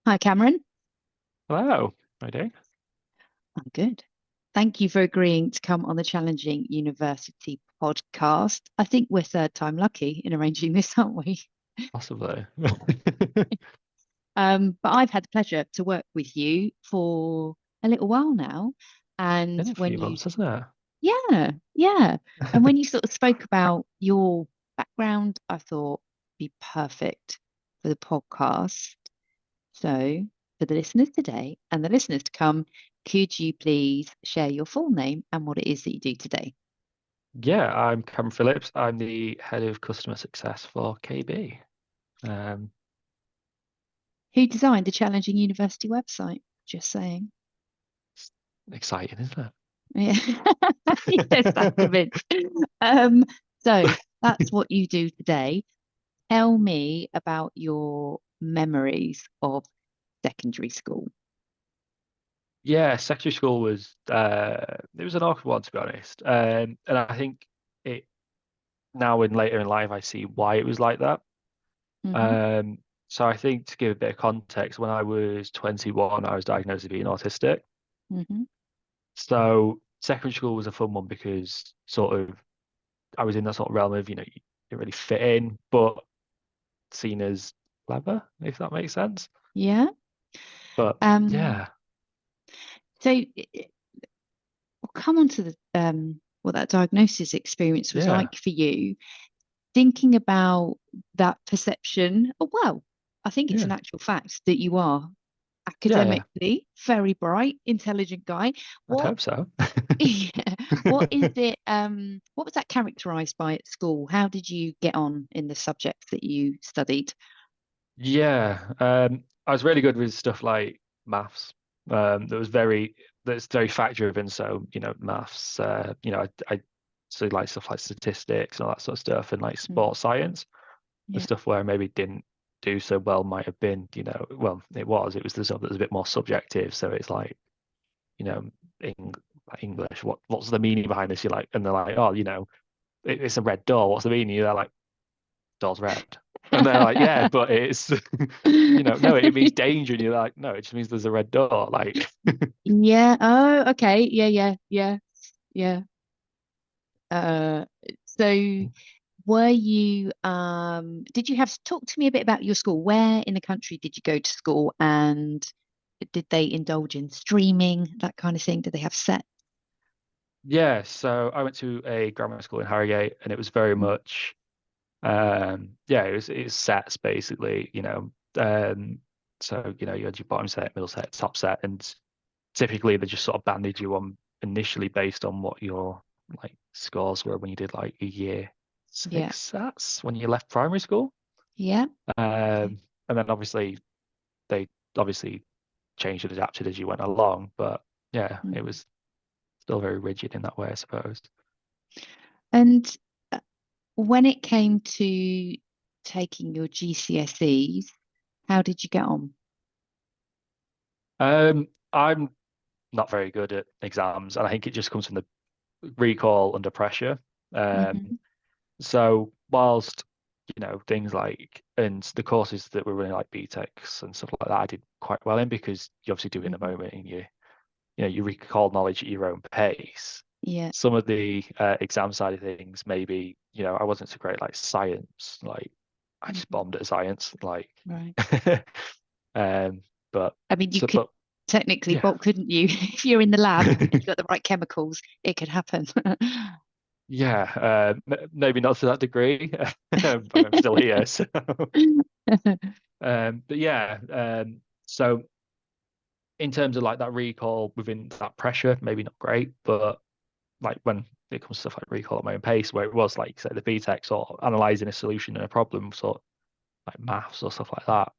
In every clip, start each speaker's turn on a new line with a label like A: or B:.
A: Hi, Cameron.
B: Hello, how you doing?
A: I'm good. Thank you for agreeing to come on the Challenging University podcast. I think we're third time lucky in arranging this, aren't we?
B: Possibly.
A: But I've had the pleasure to work with you for a little while now. And
B: Been a
A: when
B: few
A: you,
B: months, hasn't
A: yeah, yeah. And when
B: it?
A: you sort of spoke about your background, I thought be perfect for the podcast. So, for the listeners today and the listeners to come, could you please share your full name and what it is that you do today?
B: Yeah, I'm Cameron Phillips. I'm the head of customer success for KAYBE. Um,
A: Who designed the Challenging University website? Just saying.
B: it's exciting, isn't
A: Yeah, yes, I'm
B: it?
A: convinced. Um, so that's what you do today. Tell me about your memories of secondary school.
B: Yeah, secondary school was it was an awkward one to be honest. And I think it now and later in life I see why it was like that.
A: Hmm.
B: Um, so I think to give a bit of context, when I was 21, I was diagnosed as being autistic.
A: Hmm.
B: So secondary school was a fun one because sort of I was in that sort of realm of, you didn't really fit in, but seen as clever, if that makes sense.
A: Yeah.
B: But
A: Um,
B: yeah,
A: so we'll come on to the what that diagnosis experience was
B: yeah,
A: like for you. Thinking about that perception, oh well, I think it's
B: yeah,
A: an actual fact that you are
B: yeah.
A: academically very bright, intelligent guy.
B: I'd
A: What
B: hope so.
A: yeah, what is it what was that characterized by at school? How did you get on in the subjects that you studied?
B: Yeah, I was really good with stuff like maths. That's very fact driven. So, maths. I so like stuff like statistics and all that sort of stuff, and like
A: Mm,
B: sports science. The
A: yeah,
B: stuff where I maybe didn't do so well might have been, well, it was the stuff that was a bit more subjective. So it's like, you know, Eng English. What's the meaning behind this? You're like, and they're like, oh, it's a red door. What's the meaning? You're like, door's red. And they're like, yeah, but it's, no, it means danger. And you're like, no, it just means there's a red door. Like,
A: yeah. Oh, okay. Yeah, yeah, yeah, yeah. Uh, so were you did you have talk to me a bit about your school? Where in the country did you go to school and did they indulge in streaming, that kind of thing? Did they have set?
B: yeah. So I went to a grammar school in Harrogate, and it was very much, yeah, it's sets basically, so you had your bottom set, middle set, top set, and typically they just sort of banded you on initially based on what your like scores were when you did like a year
A: Yeah.
B: six sets when you left primary school.
A: Yeah. Okay.
B: Um, and then they obviously changed and adapted as you went along, but yeah, it
A: Mhm.
B: was still very rigid in that way, I suppose.
A: And when it came to taking your GCSEs, how did you get on?
B: I'm not very good at exams, and I think it just comes from the recall under pressure. Um,
A: Hmm.
B: so whilst things like and the courses that were running like BTECs and stuff like that, I did quite well in because you obviously do it in the
A: Hmm.
B: moment and you recall knowledge at your own pace.
A: Yeah.
B: Some of the exam side of things, maybe I wasn't so great like science, like I just
A: Hmm.
B: bombed at science, like
A: Right.
B: um, but
A: I mean, you
B: so
A: could
B: but
A: technically
B: yeah.
A: bulk, couldn't you? If you're in the lab and you've got the right chemicals, it could happen.
B: Yeah, maybe not to that degree, but I'm still here. So, but yeah, so in terms of like that recall within that pressure, maybe not great, but like when it comes to stuff like recall at my own pace, where it was like say the BTEC sort of analyzing a solution and a problem, sort of like maths or stuff like that,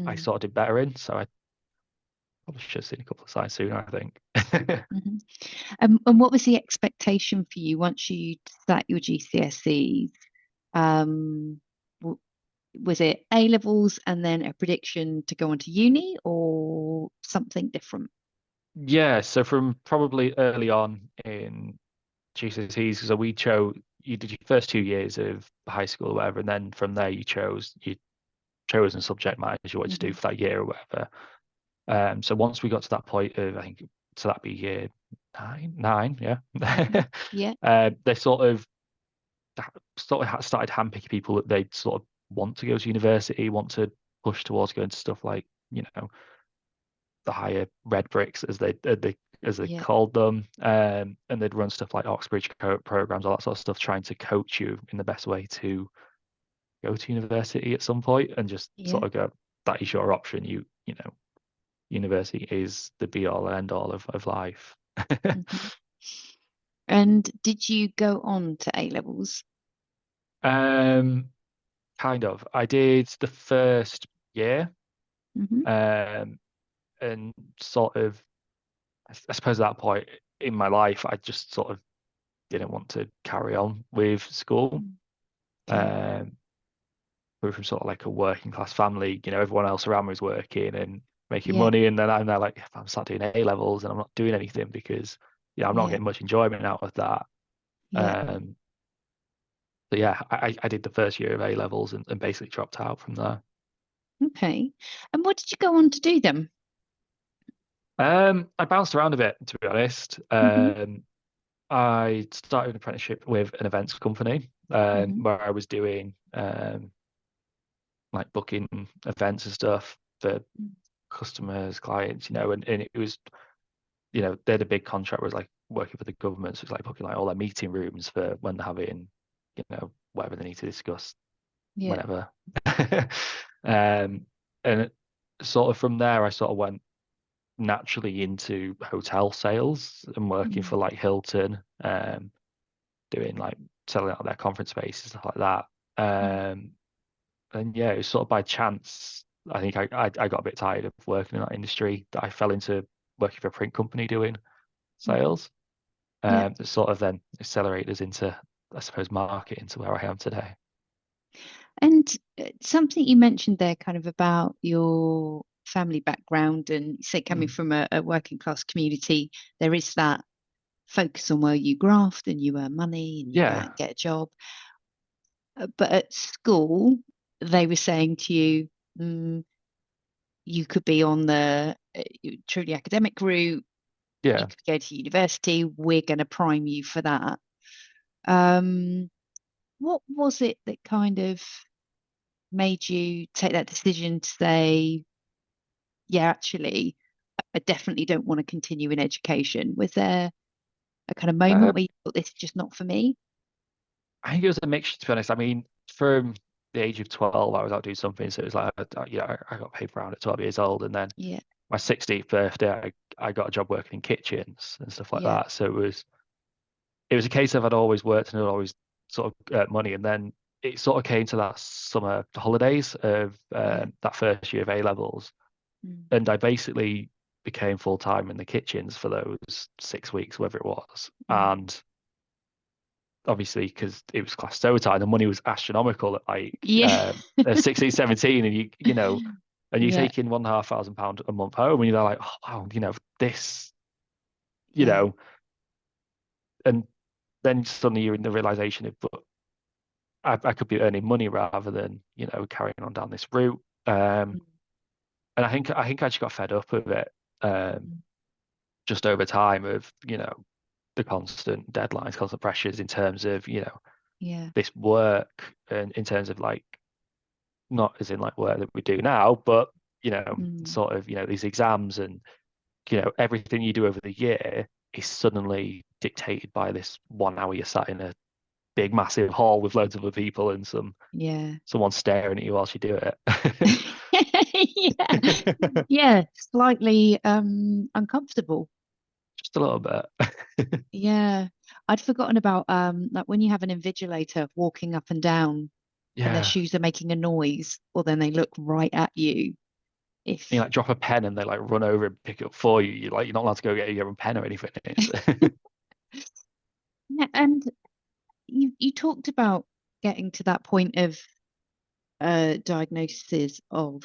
B: I
A: Mm.
B: sort of did better in. So I probably should have seen a couple of signs sooner, I think.
A: Hmm. And what was the expectation for you once you sat your GCSEs? Um, w- was it A levels and then a prediction to go on to uni or something different?
B: Yeah, so from probably early on in GCSEs, so we chose you did your first 2 years of high school or whatever, and then from there you chose your chosen subject matters you wanted to do for that year or whatever. So once we got to that point of, I think, so that'd be year nine, yeah.
A: Yeah.
B: They sort of started handpicking people that they sort of want to go to university, want to push towards going to stuff like, the higher red bricks as they
A: Yeah.
B: called them, and they'd run stuff like Oxbridge programs, all that sort of stuff, trying to coach you in the best way to go to university at some point, and just
A: Yeah.
B: sort of go, that is your option. University is the be all and end all of life.
A: Mhm. And did you go on to A levels?
B: Um, kind of. I did the first year,
A: Hmm.
B: and sort of, I suppose at that point in my life, I just sort of didn't want to carry on with school.
A: Okay.
B: Um, we're from sort of like a working class family, everyone else around me was working and making
A: Yeah.
B: money, and then I'm there like, if I'm start doing A levels and I'm not doing anything because I'm not
A: Yeah.
B: getting much enjoyment out of that.
A: Yeah.
B: Um, so yeah, I did the first year of A levels and basically dropped out from there.
A: Okay. And what did you go on to do then?
B: I bounced around a bit, to be honest.
A: Hmm.
B: I started an apprenticeship with an events company,
A: Hmm.
B: where I was doing like booking events and stuff for customers, clients, and it was, they had a big contract where it was like working for the government, so it's like booking like all their meeting rooms for when they're having, whatever they need to discuss,
A: Yeah.
B: whenever. And sort of from there, I sort of went naturally into hotel sales and working
A: Mm.
B: for like Hilton, doing like selling out their conference spaces, stuff like that.
A: Mm.
B: And yeah, it was sort of by chance. I think I got a bit tired of working in that industry, that I fell into working for a print company doing
A: Mm.
B: sales.
A: Yeah.
B: That sort of then accelerated us into, I suppose, marketing to where I am today.
A: And something you mentioned there kind of about your family background and you say coming
B: Mm.
A: from a working class community, there is that focus on where you graft and you earn money and you go out
B: Yeah,
A: and get a job. But at school, they were saying to you, mm, you could be on the truly academic route, you
B: yeah.
A: could go to university, we're going to prime you for that. Um, what was it that kind of made you take that decision to say, yeah, actually, I definitely don't want to continue in education? Was there a kind of
B: Uh,
A: moment where you thought this is just not for me?
B: I think it was a mixture, to be honest. I mean, from the age of 12, I was out doing something, so it was like, I got paid around at 12 years old, and then
A: Yeah,
B: my 16th birthday, I got a job working in kitchens and stuff like
A: yeah,
B: that. So it was a case of I'd always worked and I'd always sort of earned money, and then it sort of came to that summer holidays of
A: yeah.
B: that first year of A levels,
A: Mm,
B: and I basically became full time in the kitchens for those 6 weeks, whatever it was,
A: mm.
B: and obviously because it was class overtime, the money was astronomical at like
A: Yeah,
B: 16, 17, and and you're
A: yeah,
B: taking £1,500 a month home, and you're like, oh wow, this, you
A: yeah.
B: know, and then suddenly you're in the realization of, but I could be earning money rather than, carrying on down this route.
A: Mm,
B: And I think I just got fed up with it, um,
A: mm.
B: just over time of, the constant deadlines, constant pressures in terms of,
A: Yeah.
B: this work, and in terms of like, not as in like work that we do now, but,
A: Mm,
B: sort of, these exams, and, everything you do over the year is suddenly dictated by this 1 hour you're sat in a big massive hall with loads of other people and
A: yeah.
B: someone staring at you whilst you do it.
A: Yeah. Yeah. Slightly uncomfortable.
B: Just a little bit.
A: Yeah. I'd forgotten about like when you have an invigilator walking up and down and their
B: Yeah.
A: shoes are making a noise, or then they look right at you.
B: You
A: If
B: like drop a pen and they like run over and pick it up for you. You're not allowed to go get your own pen or anything.
A: Yeah, and you talked about getting to that point of diagnosis of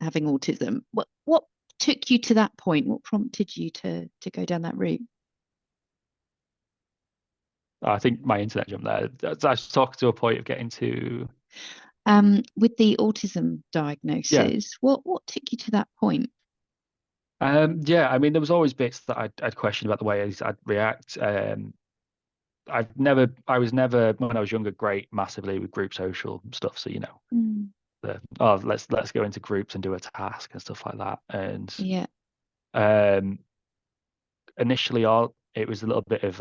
A: having autism. What took you to that point? What prompted you to go down that route?
B: I think my internet jumped there. I was talking to a point of getting to.
A: With the autism
B: Yeah.
A: diagnosis, what took you to that point?
B: Yeah, I mean, there was always bits that I'd question about the way I'd react. I was never, when I was younger, great massively with group social stuff. So,
A: Mm,
B: let's go into groups and do a task and stuff like that. And
A: yeah.
B: um, initially, all it was a little bit of,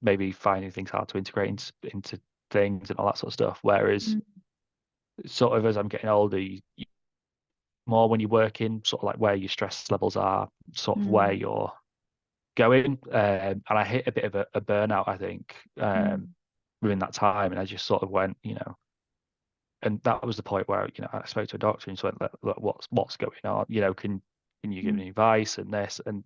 B: maybe finding things hard to integrate into things and all that sort of stuff. Whereas,
A: Mm,
B: sort of as I'm getting older, more when you work in sort of like where your stress levels are, sort of where
A: mm,
B: you're going. And I hit a bit of a burnout, I think,
A: mm,
B: within that time. And I just sort of went, and that was the point where, I spoke to a doctor and just went, look, what's going on? Can you give
A: mm,
B: me advice and this? And,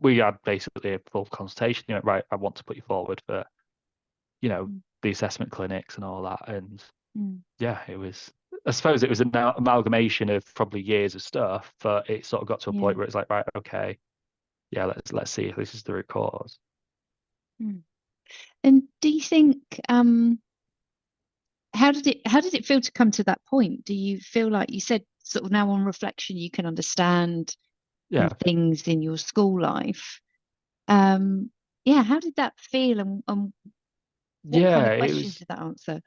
B: we had basically a full consultation, right, I want to put you forward for,
A: mm,
B: the assessment clinics and all that. And
A: mm.
B: yeah, I suppose it was an amalgamation of probably years of stuff, but it sort of got to a
A: Yeah.
B: point where it's like, right, okay, yeah, let's see if this is the root cause.
A: Mm. And do you think how did it feel to come to that point? Do you feel like you said sort of now on reflection you can understand some
B: Yeah,
A: things in your school life? Um, yeah, how did that feel and what kind
B: yeah,
A: of
B: it
A: questions
B: was
A: did that answer?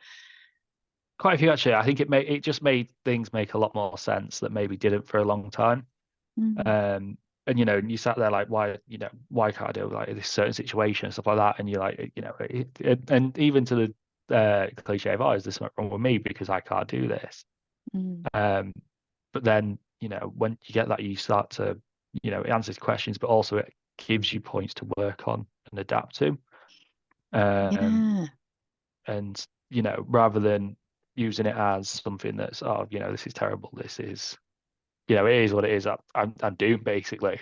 B: quite a few actually. I think it just made things make a lot more sense that maybe didn't for a long time.
A: Mm,
B: Um, and you sat there like, why can't I do like this certain situation and stuff like that? And you're like, and even to the cliche of, oh, is there something wrong with me because I can't do this?
A: mm,
B: Um, but then, when you get that, you start to, it answers questions, but also it gives you points to work on and adapt to. Um,
A: yeah,
B: and, rather than using it as something that's, oh, this is terrible. This is, it is what it is. I'm doomed basically.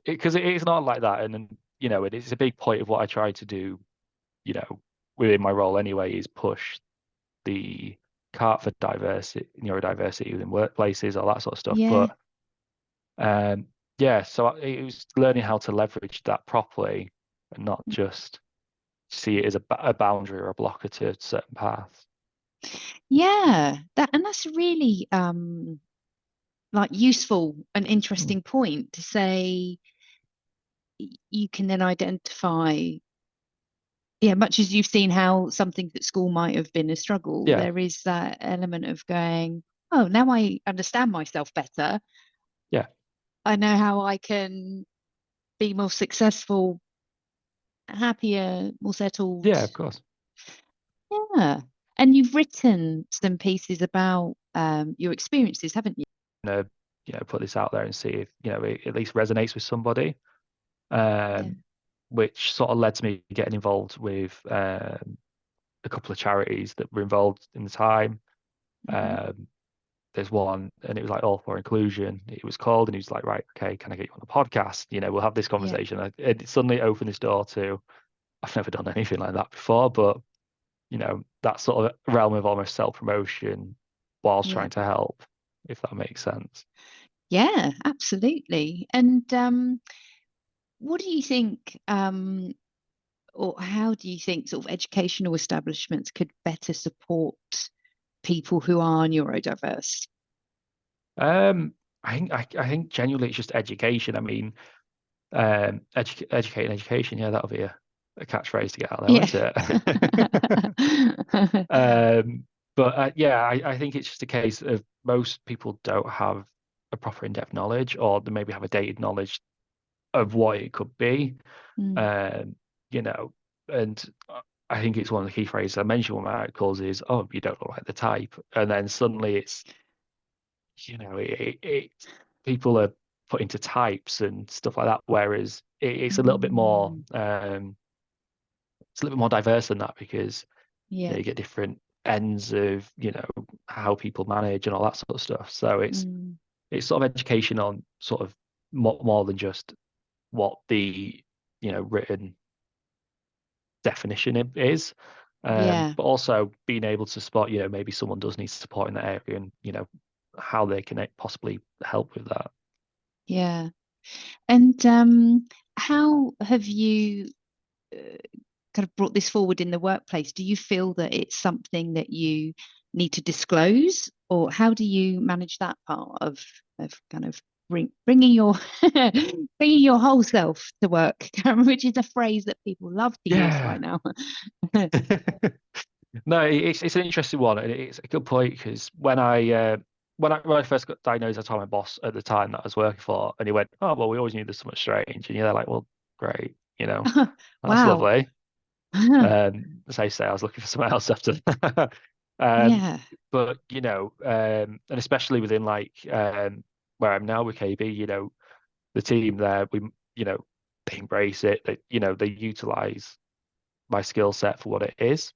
B: Because it is not like that. And then, it is a big point of what I try to do, you know, within my role anyway, is push the cart for diversity, neurodiversity within workplaces, all that sort of stuff.
A: yeah,
B: But yeah, so it was learning how to leverage that properly and not just see it as a boundary or a blocker to certain paths.
A: yeah. That's really like useful and
B: Mm.
A: interesting point to say you can then identify, yeah, much as you've seen how something at school might have been a struggle,
B: Yeah,
A: there is that element of going, oh, now I understand myself better.
B: yeah,
A: I know how I can be more successful, happier, more settled.
B: yeah, of course.
A: Yeah. And you've written some pieces about your experiences, haven't you?
B: Uh, put this out there and see if, it at least resonates with somebody.
A: Yeah.
B: Um, which sort of led to me getting involved with a couple of charities that were involved in the time.
A: Hmm.
B: Um, there's one, and it was like All for Inclusion. It was called, and he was like, right, okay, can I get you on the podcast? We'll have this
A: Yeah.
B: conversation. It suddenly opened this door to, I've never done anything like that before, but that sort of realm of almost self-promotion whilst
A: Yeah.
B: trying to help, if that makes sense.
A: Yeah, absolutely. And what do you think, or how do you think sort of educational establishments could better support people who are neurodiverse?
B: I think genuinely it's just education. I mean, educate and education. Yeah, that'll be a catchphrase to get out there,
A: Yeah.
B: won't it? But yeah, I think it's just a case of most people don't have a proper in-depth knowledge, or they maybe have a dated knowledge of what it could be.
A: Mm,
B: Um, you know, and I think it's one of the key phrases I mentioned with my articles is, "Oh, you don't look like the type," and then suddenly it's, people are put into types and stuff like that, whereas it's a little bit more,
A: mm,
B: it's a little bit more diverse than that because
A: yeah.
B: you get different ends of how people manage and all that sort of stuff. So
A: Mm,
B: it's sort of education on sort of more than just what the written definition is,
A: yeah.
B: but also being able to spot maybe someone does need support in that area and how they can possibly help with that.
A: Yeah. And how have you kind of brought this forward in the workplace, do you feel that it's something that you need to disclose, or how do you manage that part of kind of bringing your bringing your whole self to work, which is a phrase that people love to use
B: Yeah.
A: right now.
B: No, it's an interesting one, and it's a good point because when I first got diagnosed, I told my boss at the time that I was working for, and he went, "Oh well, we always knew there's something strange," and you're like, "Well, great, that's
A: Wow.
B: lovely." As I say, I was looking for something else after that.
A: Yeah.
B: But and especially within like where I'm now with KB, the team there, you know, they embrace it. They utilize my skill set for what it is,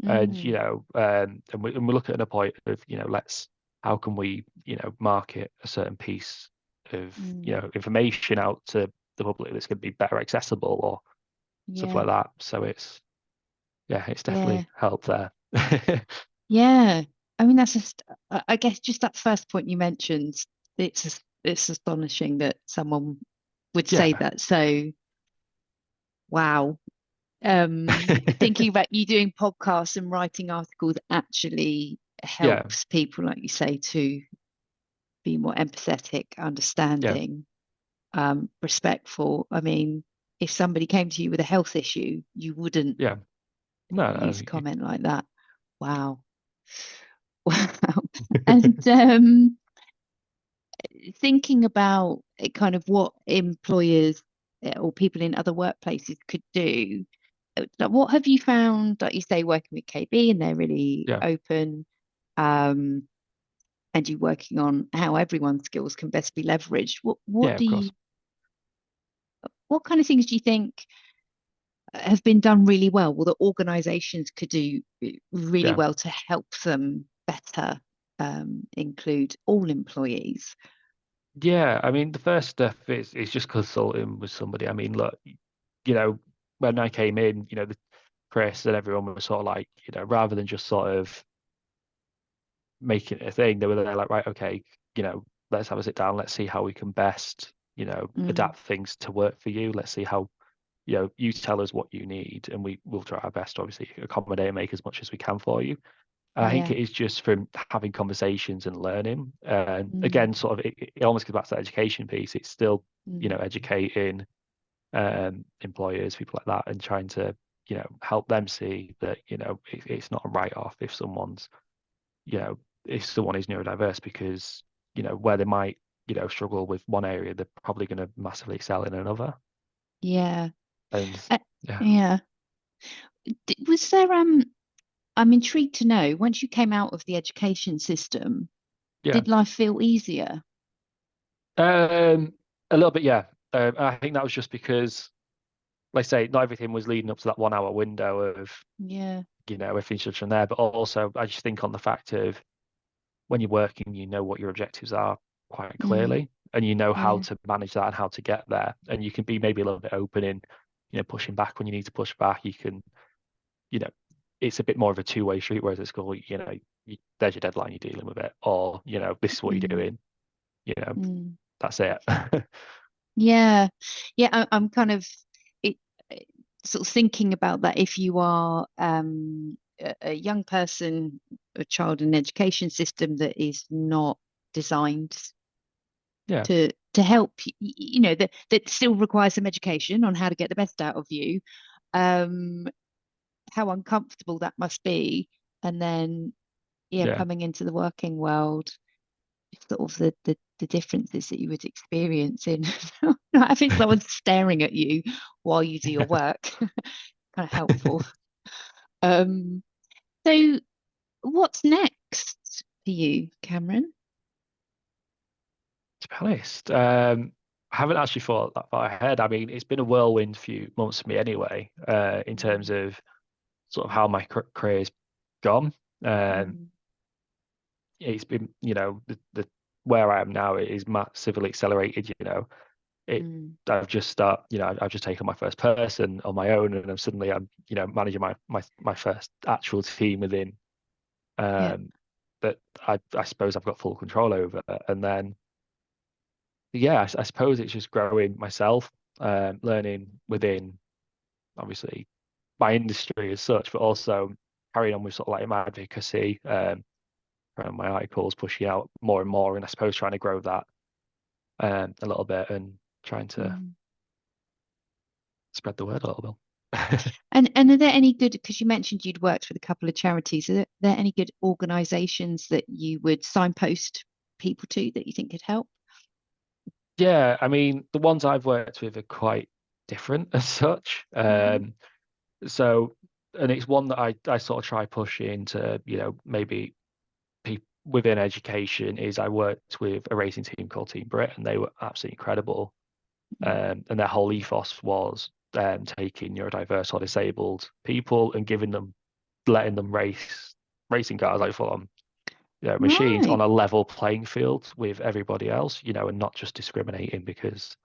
B: and
A: Mm,
B: and we look at a point of how can we market a certain piece of
A: mm,
B: information out to the public that's going to be better accessible or stuff
A: yeah.
B: like that. So it's
A: Yeah.
B: definitely helped there.
A: Yeah. I mean, that's just, I guess, just that first point you mentioned. It's astonishing that someone would say
B: Yeah.
A: that. So, wow. Thinking about you doing podcasts and writing articles actually
B: Yeah.
A: helps people, like you say, to be more empathetic,
B: Yeah.
A: understanding, respectful. I mean, if somebody came to you with a health issue, you wouldn't
B: Yeah. No, no.
A: use a comment like that. Wow. Wow. And thinking about it, kind of what employers or people in other workplaces could do, like, what have you found, like you say, working with KB and they're really
B: Yeah.
A: open, um, and you working on how everyone's skills can best be leveraged.
B: Yeah, of course.
A: What kind of things do you think have been done really well, or that organizations could do really
B: Yeah.
A: well to help them better include all employees?
B: Yeah. I mean, the first step is just consulting with somebody. I mean, look, when I came in, Chris and everyone was sort of like, rather than just sort of making it a thing, they were there like, right, okay, let's have a sit down, let's see how we can best,
A: Mm,
B: adapt things to work for you. Let's see how, you tell us what you need and we'll try our best to obviously accommodate and make as much as we can for you. And I think
A: yeah.
B: it is just from having conversations and learning. And
A: Mm,
B: again, sort of, it almost goes back to the education piece. It's still,
A: mm,
B: educating employers, people like that, and trying to, help them see that, it's not a write-off if someone's, you know, if someone is neurodiverse because, where they might, struggle with one area, they're probably going to massively excel in another.
A: yeah.
B: And
A: Uh,
B: yeah,
A: yeah. Was there I'm intrigued to know, once you came out of the education system,
B: yeah.
A: did life feel easier?
B: Um, a little bit, yeah. I think that was just because, like I say, not everything was leading up to that 1 hour window of,
A: Yeah.
B: everything's just from there. But also, I just think on the fact of when you're working, you know what your objectives are quite
A: Mm,
B: clearly, and you know how
A: yeah.
B: to manage that and how to get there. And you can be maybe a little bit open in, pushing back when you need to push back. You can, you know, it's a bit more of a two-way street. Whereas at school, there's your deadline, you're dealing with it, or this is what you're
A: Mm,
B: doing. You know,
A: mm.
B: that's it.
A: Yeah. Yeah. I'm kind of it, sort of thinking about that. If you are a young person, a child in an education system that is not designed
B: Yeah,
A: to help, that still requires some education on how to get the best out of you, um, how uncomfortable that must be. And then, yeah,
B: yeah.
A: coming into the working world, sort of the differences that you would experience in not having someone staring at you while you do your work. Kind of helpful. Um, so what's next for you, Cameron?
B: To be honest, I haven't actually thought that far ahead. I mean, it's been a whirlwind few months for me anyway, in terms
A: Mm,
B: of sort of how my career's gone. Um,
A: mm,
B: it's been, the where I am now is massively accelerated. It
A: mm,
B: I've just I've just taken my first person on my own, and I'm managing my first actual team within
A: yeah.
B: um that I suppose I've got full control over, and then yeah, I suppose it's just growing myself, learning within obviously. my industry as such, but also carrying on with sort of like my advocacy, around my articles, pushing out more and more, and I suppose trying to grow that a little bit and trying to
A: Mm.
B: spread the word a little bit.
A: And are there any good, because you mentioned you'd worked with a couple of charities, are there any good organizations that you would signpost people to that you think could help?
B: Yeah, I mean, the ones I've worked with are quite different as such.
A: Hmm.
B: So, and it's one that I sort of try pushing to, maybe people within education is I worked with a racing team called Team Brit, and they were absolutely incredible. And their whole ethos was taking neurodiverse or disabled people and letting them race racing cars like full on, machines on
A: Right.
B: a level playing field with everybody else, and not just discriminating because,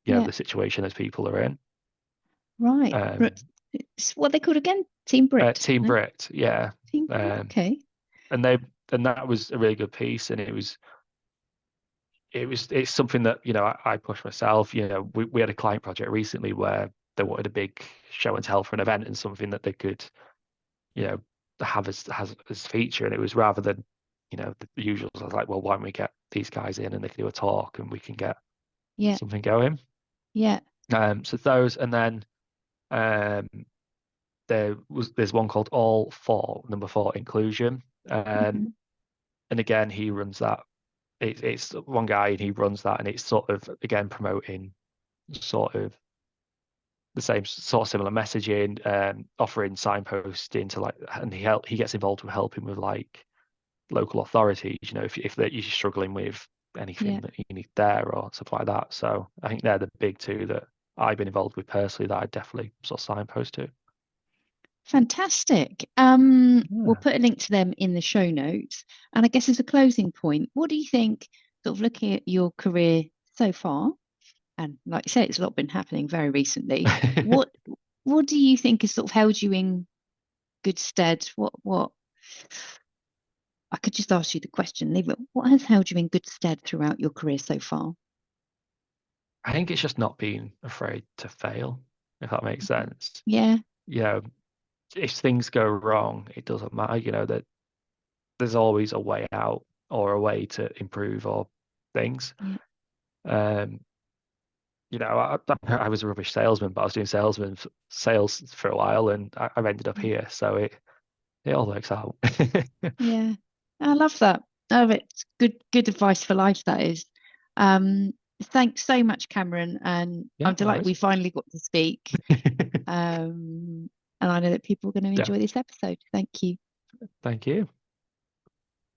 A: Yeah.
B: the situation that people are in.
A: Right.
B: Um,
A: It's what they called again? Team Brit.
B: Team
A: No?
B: Brit, yeah.
A: Team Brit.
B: Um,
A: Okay.
B: and they and that was a really good piece, and it's something that I push myself. We had a client project recently where they wanted a big show and tell for an event and something that they could you know have as feature, and it was rather than the usual. I was like, well, why don't we get these guys in and they can do a talk and we can get
A: Yeah.
B: something going.
A: Yeah.
B: So those, and then um there's one called All For Number Four Inclusion,
A: Hmm.
B: and again he runs that. It's one guy and he runs that, and it's sort of again promoting sort of the same sort of similar messaging, offering signposting to like, and he gets involved with helping with like local authorities, if you're struggling with anything
A: Yeah.
B: that you need there or stuff like that. So I think they're the big two that I've been involved with personally that I definitely sort of signpost to.
A: Fantastic. We'll
B: Yeah.
A: put a link to them in the show notes. And I guess as a closing point, what do you think, sort of looking at your career so far, and like you say, it's a lot been happening very recently. What what do you think has sort of held you in good stead? What I could just ask you the question, leave it. What has held you in good stead throughout your career so far?
B: I think it's just not being afraid to fail, if that makes sense.
A: Yeah,
B: You know, if things go wrong, it doesn't matter, that there's always a way out or a way to improve or things.
A: yeah,
B: Um, I was a rubbish salesman, but I was doing sales for a while, and I've ended up
A: yeah,
B: here, so it all works out.
A: yeah. I love that. Oh, it's good advice for life, that is. Um, Thanks so much, Cameron, and
B: Yeah,
A: I'm
B: no
A: delighted
B: worries.
A: we finally got to speak. And I know that people are going to
B: Yeah,
A: enjoy this episode. Thank you.
B: thank you.